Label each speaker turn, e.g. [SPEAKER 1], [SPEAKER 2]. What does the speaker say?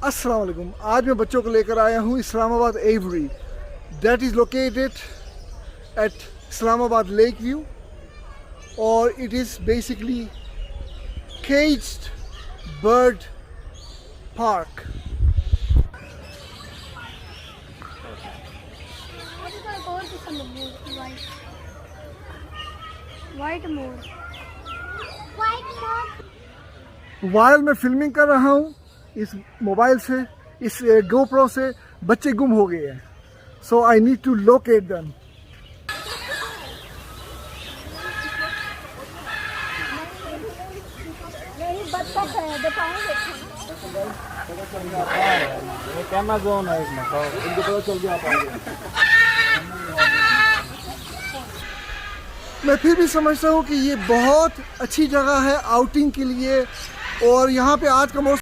[SPEAKER 1] अस्सलाम वालेकुम। आज मैं बच्चों को लेकर आया हूँ Islamabad aviary, that is located at Islamabad lake view, और it is basically caged bird park. While मैं फिल्मिंग कर रहा हूँ इस मोबाइल से, इस गोप्रो से बच्चे गुम हो गए हैं, so I need to locate them. मैं फिर भी समझता हूँ कि ये बहुत अच्छी जगह है आउटिंग के लिए, और यहाँ पे आज का मौसम